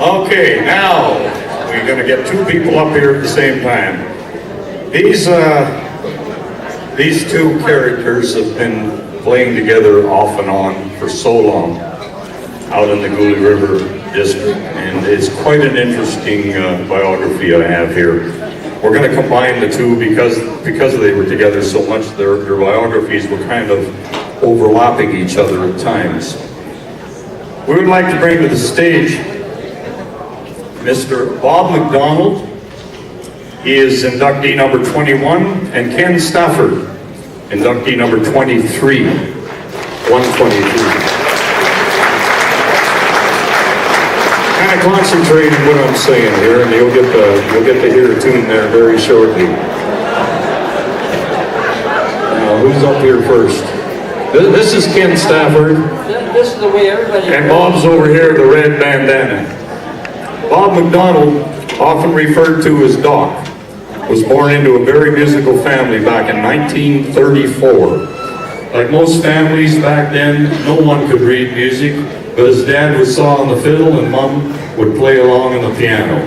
Okay, now we're going to get two people up here at the same time. These two characters have been playing together off and on for so long out in the Gully River district, and it's quite an interesting biography I have here. We're going to combine the two because they were together so much. Their biographies were kind of overlapping each other at times. We would like to bring to the stage Mr. Bob McDonald. He is inductee number 21, and Ken Stafford, inductee number 23, 123. Kind of concentrate on what I'm saying here, and you'll get to hear a tune there very shortly. Now, who's up here first? This is Ken Stafford. This is the way everybody. And Bob's over here, the red bandana. Bob McDonald, often referred to as Doc, was born into a very musical family back in 1934. Like most families back then, no one could read music, but his dad would saw on the fiddle and Mom would play along on the piano.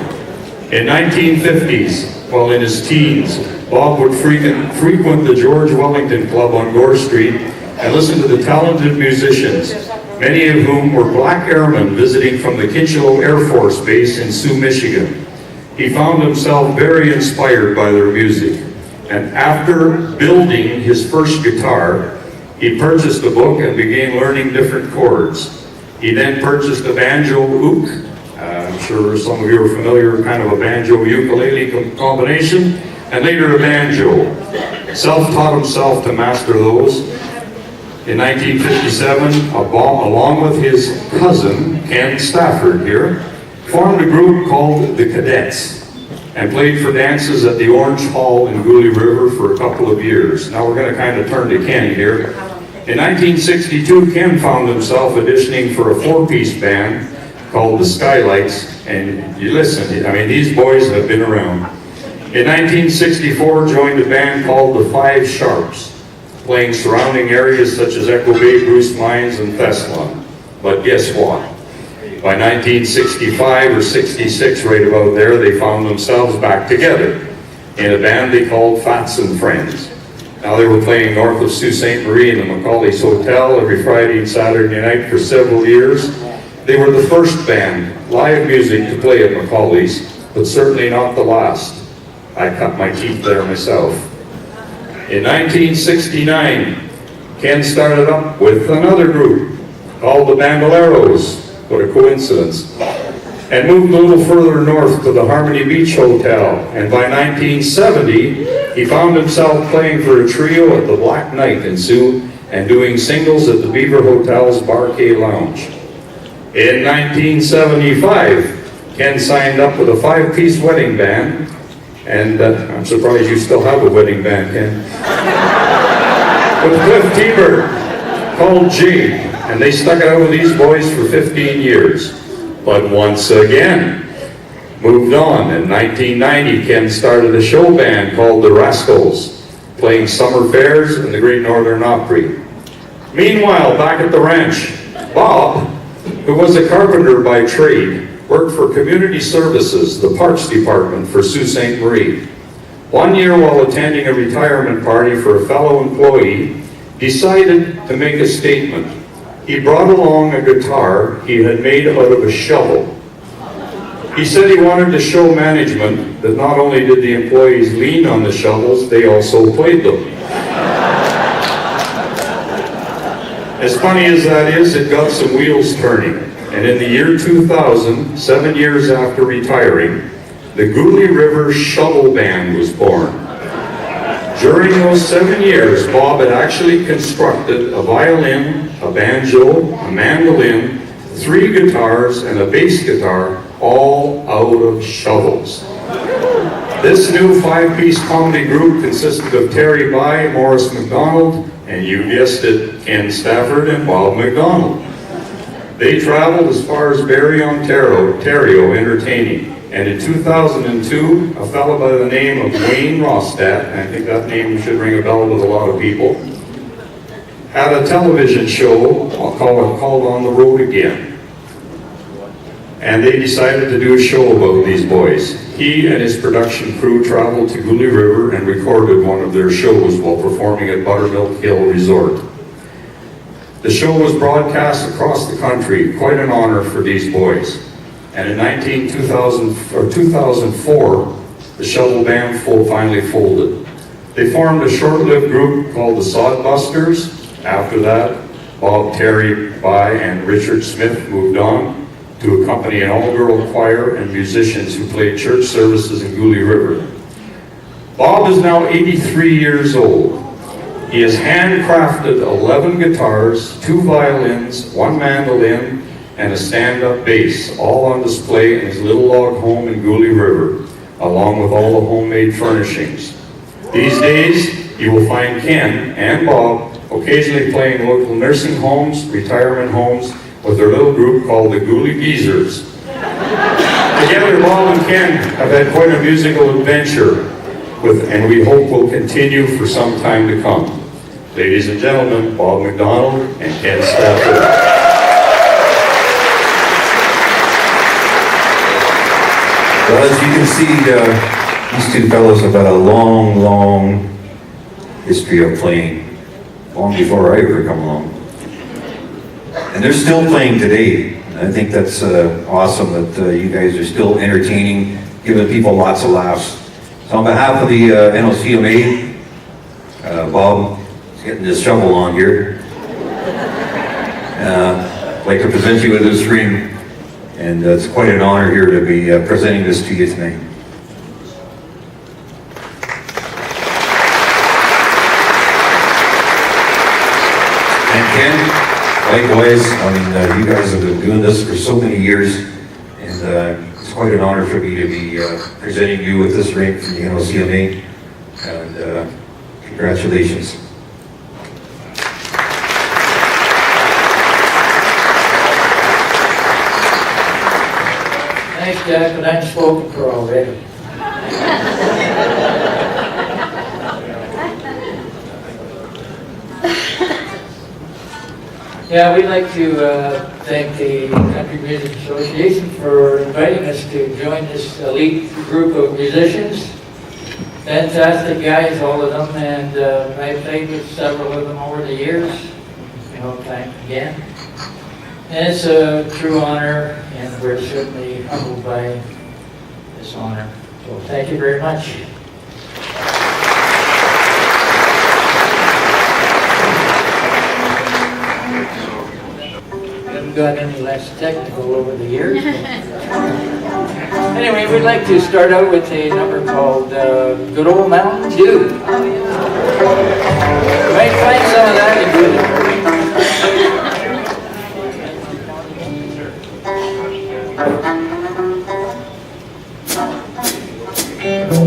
In 1950s, while in his teens, Bob would frequent the George Wellington Club on Gore Street and listen to the talented musicians, many of whom were black airmen visiting from the Kincheloe Air Force Base in Sioux, Michigan. He found himself very inspired by their music, and after building his first guitar, he purchased a book and began learning different chords. He then purchased a banjo ook. I'm sure some of you are familiar, kind of a banjo-ukulele combination, and later a banjo. Self-taught himself to master those. In 1957, along with his cousin, Ken Stafford here, formed a group called the Cadets and played for dances at the Orange Hall in Gully River for a couple of years. Now we're going to kind of turn to Ken here. In 1962, Ken found himself auditioning for a four-piece band called the Skylights, and you listen, I mean, these boys have been around. In 1964, joined a band called the Five Sharps, playing surrounding areas such as Echo Bay, Bruce Mines, and Thessalon. But guess what? By 1965 or 66, right about there, they found themselves back together in a band they called Fats and Friends. Now they were playing north of Sault Ste. Marie in the Macaulay's Hotel every Friday and Saturday night for several years. They were the first band, live music, to play at Macaulay's, but certainly not the last. I cut my teeth there myself. In 1969, Ken started up with another group called the Bandoleros. What a coincidence. And moved a little further north to the Harmony Beach Hotel. And by 1970, he found himself playing for a trio at the Black Knight in Sioux and doing singles at the Beaver Hotel's Barquet Lounge. In 1975, Ken signed up with a five-piece wedding band. And I'm surprised you still have a wedding band, Ken. With Cliff T-Bird, called G. And they stuck it out with these boys for 15 years. But once again, moved on. In 1990, Ken started a show band called the Rascals, playing summer fairs in the Great Northern Opry. Meanwhile, back at the ranch, Bob, who was a carpenter by trade, worked for Community Services, the Parks Department for Sault Ste. Marie. One year while attending a retirement party for a fellow employee, decided to make a statement. He brought along a guitar he had made out of a shovel. He said he wanted to show management that not only did the employees lean on the shovels, they also played them. As funny as that is, it got some wheels turning. And in the year 2000, 7 years after retiring, the Gully River Shovel Band was born. During those 7 years, Bob had actually constructed a violin, a banjo, a mandolin, 3 guitars, and a bass guitar, all out of shovels. This new 5-piece comedy group consisted of Terry By, Morris McDonald, and you guessed it, Ken Stafford and Bob McDonald. They traveled as far as Barrie, Ontario, entertaining. And in 2002, a fellow by the name of Wayne Rostat, and I think that name should ring a bell with a lot of people, had a television show called On the Road Again. and they decided to do a show about these boys. He and his production crew traveled to Gully River and recorded one of their shows while performing at Buttermilk Hill Resort. The show was broadcast across the country, quite an honor for these boys. And in 2004, the Shovel Band finally folded. They formed a short-lived group called the Sodbusters. After that, Bob, Terry, Bai, and Richard Smith moved on to accompany an all-girl choir and musicians who played church services in Gully River. Bob is now 83 years old. He has handcrafted 11 guitars, 2 violins, 1 mandolin, and a stand-up bass, all on display in his little log home in Gully River, along with all the homemade furnishings. These days, you will find Ken and Bob occasionally playing local nursing homes, retirement homes, with their little group called the Gully Geezers. Together, Bob and Ken have had quite a musical adventure, and we hope will continue for some time to come. Ladies and gentlemen, Bob McDonald and Ken Stafford. Well, as you can see, these two fellows have had a long, long history of playing, long before I ever come along. And they're still playing today. I think that's awesome that you guys are still entertaining, giving people lots of laughs. So on behalf of the NOCMA, Bob is getting his shovel on here. I'd like to present you with this ring, and it's quite an honor here to be presenting this to you tonight. And Ken, likewise, I mean, you guys have been doing this for so many years, and it's quite an honor for me to be presenting you with this ring from the NOCMA, and congratulations. Thanks, Jack, but I'm spoken for already. Yeah, we'd like to thank the Country Music Association for inviting us to join this elite group of musicians. Fantastic guys, all of them, and I played with several of them over the years. Time again. And it's a true honor, and we're certainly humbled by this honor. So thank you very much. Haven't got any less technical over the years. Anyway, we'd like to start out with a number called Good Old Mountain Dew. You might find some of that in good. Well,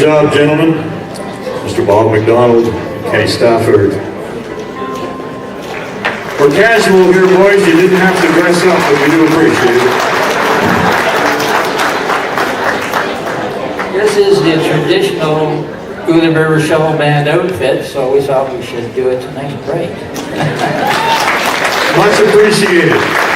job, gentlemen. Mr. Bob McDonald, Kenny Stafford. We're casual here, boys. You didn't have to dress up, but we do appreciate it. This is the traditional Gouda River Shovel Band outfit, so we thought we should do it tonight, right? Much appreciated.